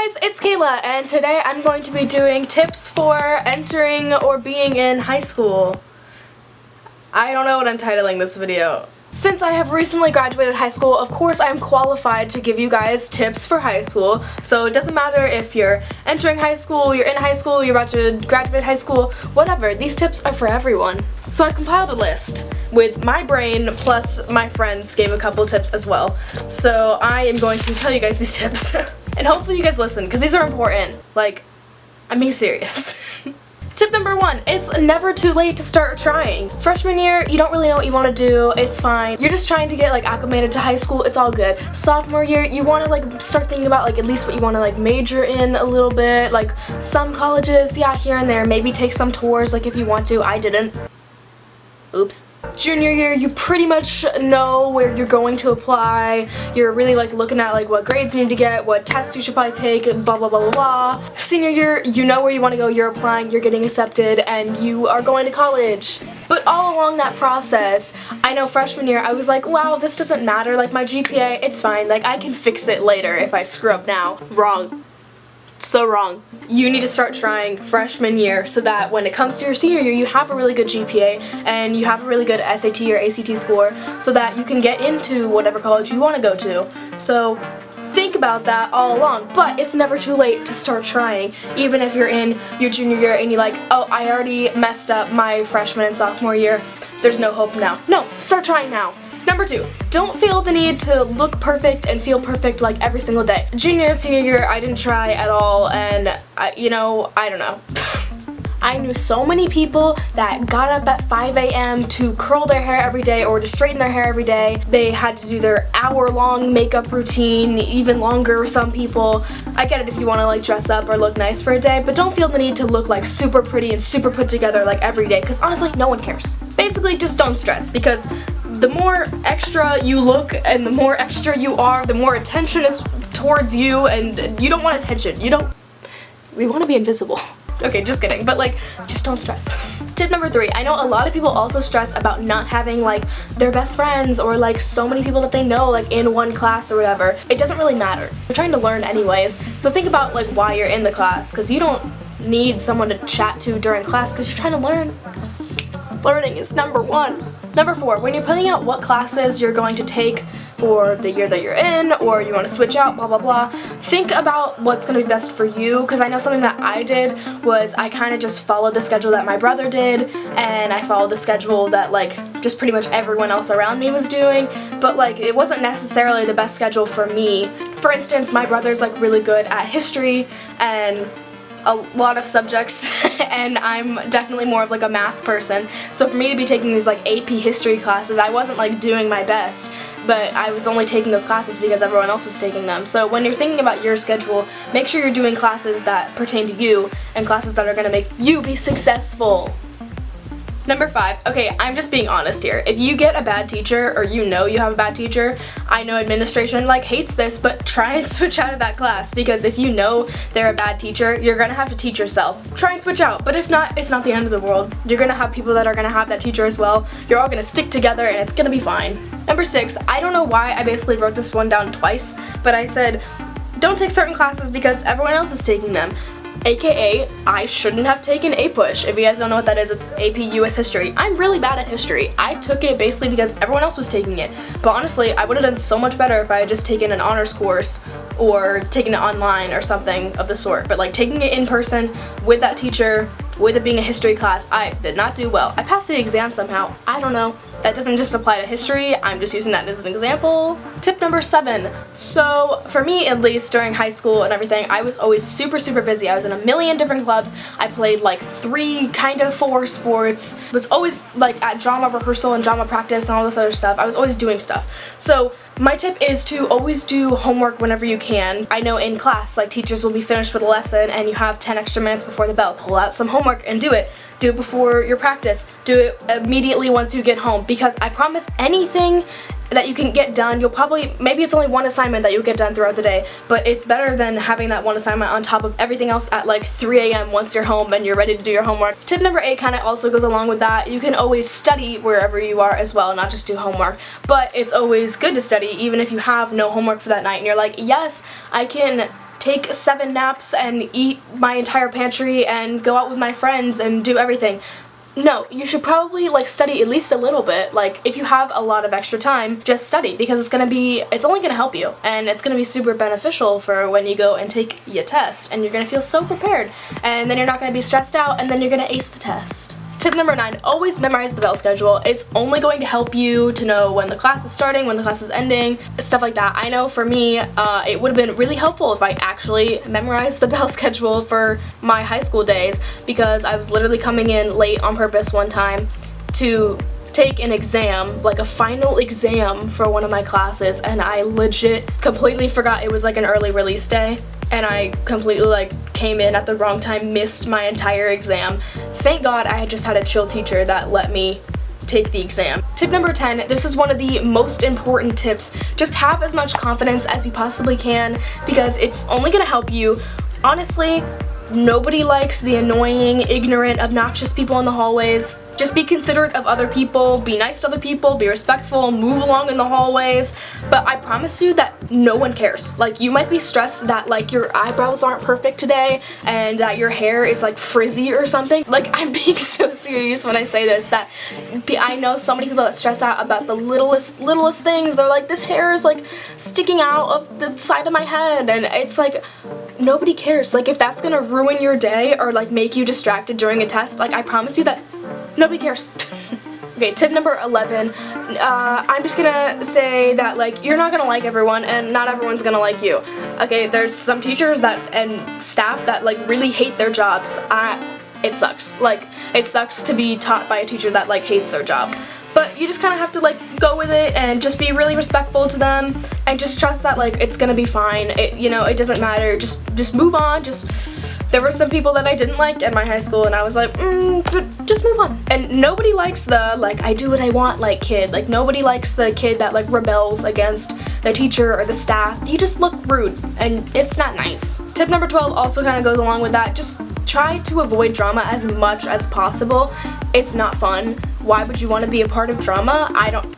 guys, it's Kayla, and today I'm going to be doing tips for entering or being in high school. I don't know what I'm titling this video. Since I have recently graduated high school, of course I'm qualified to give you guys tips for high school. So it doesn't matter if you're entering high school, you're in high school, you're about to graduate high school, whatever. These tips are for everyone. So I compiled a list with my brain plus my friends gave a couple tips as well. So I am going to tell you guys these tips. And hopefully you guys listen, because these are important. Like, I'm being serious. Tip number 1, it's never too late to start trying. Freshman year, you don't really know what you want to do, it's fine. You're just trying to get acclimated to high school, it's all good. Sophomore year, you want to start thinking about at least what you want to major in a little bit. Some colleges, yeah, here and there, maybe take some tours if you want to. I didn't. Oops. Junior year, you pretty much know where you're going to apply. You're really looking at what grades you need to get, what tests you should probably take, blah blah blah blah blah. Senior year, you know where you want to go, you're applying, you're getting accepted, and you are going to college. But all along that process, I know freshman year I was like, wow, this doesn't matter, my GPA, it's fine, I can fix it later if I screw up now. Wrong. So wrong. You need to start trying freshman year so that when it comes to your senior year you have a really good GPA and you have a really good SAT or ACT score so that you can get into whatever college you want to go to. So think about that all along, but it's never too late to start trying. Even if you're in your junior year and you're oh, I already messed up my freshman and sophomore year, there's no hope now. No, start trying now. Number 2, don't feel the need to look perfect and feel perfect every single day. Junior and senior year, I didn't try at all, and I don't know. I knew so many people that got up at 5 a.m. to curl their hair every day or to straighten their hair every day. They had to do their hour-long makeup routine, even longer for some people. I get it if you want to dress up or look nice for a day, but don't feel the need to look super pretty and super put together every day, because honestly, no one cares. Basically, just don't stress, because the more extra you look and the more extra you are, the more attention is towards you, and you don't want attention. We want to be invisible. Okay, just kidding, but just don't stress. Tip number 3, I know a lot of people also stress about not having their best friends or so many people that they know in one class or whatever. It doesn't really matter. You're trying to learn anyways, so think about why you're in the class, because you don't need someone to chat to during class because you're trying to learn. Learning is number 1. Number 4, when you're planning out what classes you're going to take for the year that you're in, or you want to switch out, blah blah blah, think about what's going to be best for you, because I know something that I did was I kind of just followed the schedule that my brother did, and I followed the schedule that just pretty much everyone else around me was doing, but it wasn't necessarily the best schedule for me. For instance, my brother's really good at history and a lot of subjects, and I'm definitely more of a math person, so for me to be taking these AP history classes, I wasn't doing my best, but I was only taking those classes because everyone else was taking them. So when you're thinking about your schedule, make sure you're doing classes that pertain to you and classes that are going to make you be successful. Number 5, okay, I'm just being honest here. If you get a bad teacher, or you have a bad teacher, I know administration hates this, but try and switch out of that class, because if you know they're a bad teacher, you're gonna have to teach yourself. Try and switch out, but if not, it's not the end of the world. You're gonna have people that are gonna have that teacher as well. You're all gonna stick together and it's gonna be fine. Number 6, I don't know why I basically wrote this one down twice, but I said, don't take certain classes because everyone else is taking them. AKA, I shouldn't have taken APUSH. If you guys don't know what that is, it's AP US History. I'm really bad at history. I took it basically because everyone else was taking it. But honestly, I would have done so much better if I had just taken an honors course or taken it online or something of the sort. But taking it in person with that teacher, with it being a history class, I did not do well. I passed the exam somehow. I don't know. That doesn't just apply to history, I'm just using that as an example. Tip number 7. So for me, at least during high school and everything, I was always super busy. I was in a million different clubs. I played 3, kind of 4 sports. Was always at drama rehearsal and drama practice and all this other stuff. I was always doing stuff. So my tip is to always do homework whenever you can. I know in class, teachers will be finished with a lesson and you have 10 extra minutes before the bell. Pull out some homework and do it. Do it before your practice. Do it immediately once you get home, because I promise anything that you can get done, maybe it's only one assignment that you'll get done throughout the day, but it's better than having that one assignment on top of everything else at 3 a.m. once you're home and you're ready to do your homework. Tip number 8 kind of also goes along with that. You can always study wherever you are as well, not just do homework, but it's always good to study even if you have no homework for that night and you're yes, I can take 7 naps and eat my entire pantry and go out with my friends and do everything. No, you should probably like study at least a little bit. Like if you have a lot of extra time, just study, because it's only gonna help you, and it's gonna be super beneficial for when you go and take your test, and you're gonna feel so prepared, and then you're not gonna be stressed out, and then you're gonna ace the test. Tip number 9, always memorize the bell schedule. It's only going to help you to know when the class is starting, when the class is ending, stuff like that. I know for me, it would have been really helpful if I actually memorized the bell schedule for my high school days, because I was literally coming in late on purpose one time to take an exam, like a final exam for one of my classes, and I legit completely forgot it was like an early release day, and I completely like came in at the wrong time, missed my entire exam. Thank God I just had a chill teacher that let me take the exam. Tip number 10, this is one of the most important tips. Just have as much confidence as you possibly can, because it's only gonna help you. Honestly, nobody likes the annoying, ignorant, obnoxious people in the hallways. Just be considerate of other people, be nice to other people, be respectful, move along in the hallways, but I promise you that no one cares. Like, you might be stressed that like your eyebrows aren't perfect today and that your hair is like frizzy or something. Like, I'm being so serious when I say this, that I know so many people that stress out about the littlest things. They're like, this hair is like sticking out of the side of my head, and it's like, nobody cares. Like, if that's gonna ruin your day or like make you distracted during a test, like, I promise you that nobody cares. Okay, tip number 11, I'm just gonna say that like, you're not gonna like everyone, and not everyone's gonna like you. Okay, there's some teachers and staff that like really hate their jobs. It sucks. Like, it sucks to be taught by a teacher that like hates their job. But you just kind of have to like go with it and just be really respectful to them, and just trust that like it's gonna be fine. It doesn't matter. Just move on. There were some people that I didn't like at my high school, and I was like, but just move on. And nobody likes the like I do what I want like kid. Like, nobody likes the kid that like rebels against the teacher or the staff. You just look rude, and it's not nice. Tip number 12 also kind of goes along with that. Just try to avoid drama as much as possible. It's not fun. Why would you want to be a part of drama?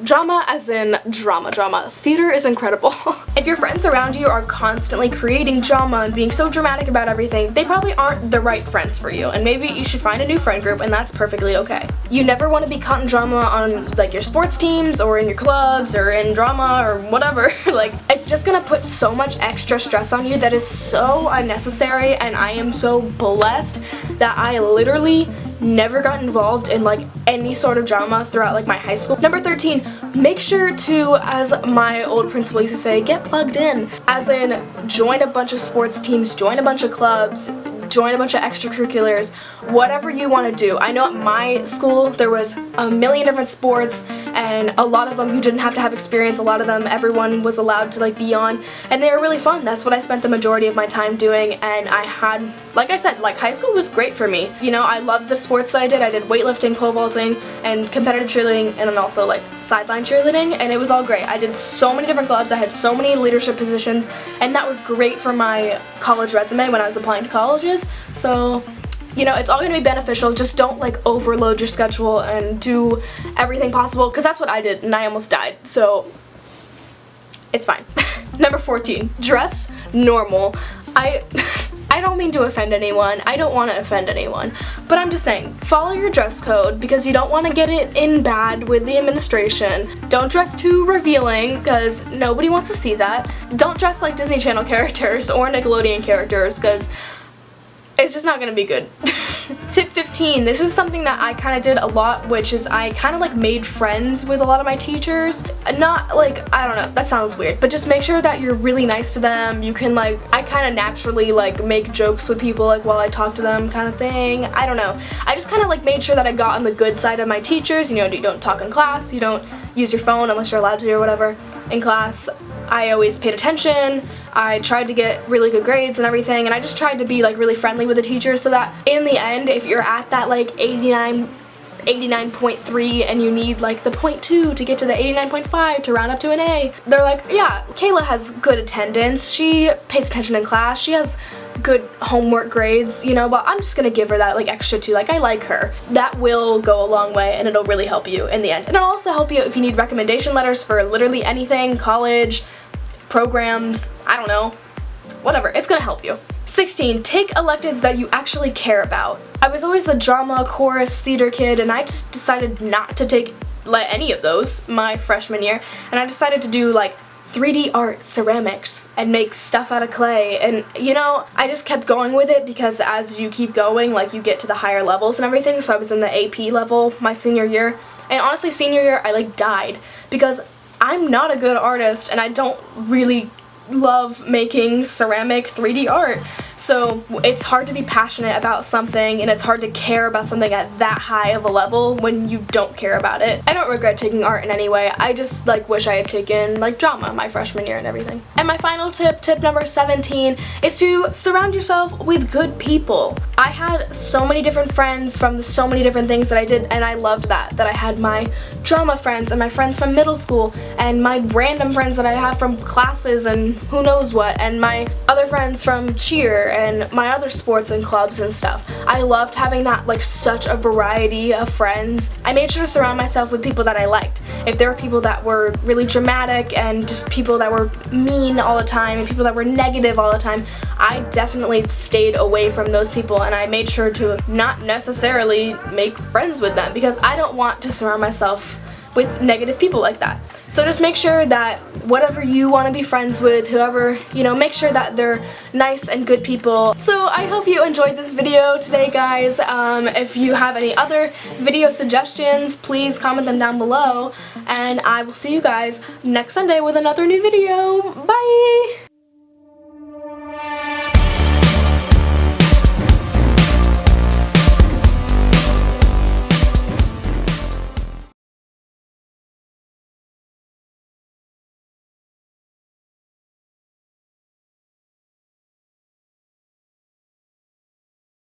Drama as in drama. Theater is incredible. If your friends around you are constantly creating drama and being so dramatic about everything, they probably aren't the right friends for you, and maybe you should find a new friend group, and that's perfectly okay. You never want to be caught in drama on like your sports teams or in your clubs or in drama or whatever. Like, it's just gonna put so much extra stress on you that is so unnecessary, and I am so blessed that I literally never got involved in like any sort of drama throughout like my high school. Number 13, make sure to, as my old principal used to say, get plugged in. As in, join a bunch of sports teams, join a bunch of clubs, join a bunch of extracurriculars, whatever you want to do. I know at my school there was a million different sports, and a lot of them you didn't have to have experience. A lot of them everyone was allowed to like be on, and they were really fun. That's what I spent the majority of my time doing, and I had, like I said, like high school was great for me. I loved the sports that I did. I did weightlifting, pole vaulting, and competitive cheerleading, and then also like sideline cheerleading, and it was all great. I did so many different clubs. I had so many leadership positions, and that was great for my college resume when I was applying to colleges. So, it's all going to be beneficial. Just don't like overload your schedule and do everything possible, because that's what I did, and I almost died. So, it's fine. Number 14, dress normal. I don't mean to offend anyone. I don't want to offend anyone. But I'm just saying, follow your dress code, because you don't want to get it in bad with the administration. Don't dress too revealing, because nobody wants to see that. Don't dress like Disney Channel characters or Nickelodeon characters, because it's just not gonna be good. Tip 15, this is something that I kind of did a lot, which is I kind of like made friends with a lot of my teachers. Not like, I don't know, that sounds weird, but just make sure that you're really nice to them. You can like, I kind of naturally like make jokes with people like while I talk to them kind of thing. I don't know. I just kind of like made sure that I got on the good side of my teachers. You don't talk in class, you don't use your phone unless you're allowed to or whatever in class. I always paid attention. I tried to get really good grades and everything, and I just tried to be like really friendly with the teachers, so that in the end, if you're at that like 89.3 and you need like the 0.2 to get to the 89.5 to round up to an A, they're like, yeah, Kayla has good attendance, she pays attention in class, she has good homework grades, but I'm just gonna give her that like extra 2, like I like her. That will go a long way, and it'll really help you in the end. And it'll also help you if you need recommendation letters for literally anything, college, programs, I don't know, whatever, it's gonna help you. 16, take electives that you actually care about. I was always the drama, chorus, theater kid, and I just decided not to take any of those my freshman year, and I decided to do like 3D art, ceramics, and make stuff out of clay, and you know, I just kept going with it because as you keep going, like, you get to the higher levels and everything. So I was in the AP level my senior year, and honestly senior year I like died because I'm not a good artist and I don't really love making ceramic 3D art. So it's hard to be passionate about something, and it's hard to care about something at that high of a level when you don't care about it. I don't regret taking art in any way. I just like wish I had taken like drama my freshman year and everything. And my final tip, tip number 17, is to surround yourself with good people. I had so many different friends from so many different things that I did, and I loved that I had my drama friends and my friends from middle school and my random friends that I have from classes and who knows what, and my other friends from cheer and my other sports and clubs and stuff. I loved having that, like, such a variety of friends. I made sure to surround myself with people that I liked. If there were people that were really dramatic and just people that were mean all the time and people that were negative all the time, I definitely stayed away from those people, and I made sure to not necessarily make friends with them because I don't want to surround myself with negative people like that. So just make sure that whatever you want to be friends with, whoever, you know, make sure that they're nice and good people. So I hope you enjoyed this video today, guys. If you have any other video suggestions, please comment them down below, and I will see you guys next Sunday with another new video. Bye!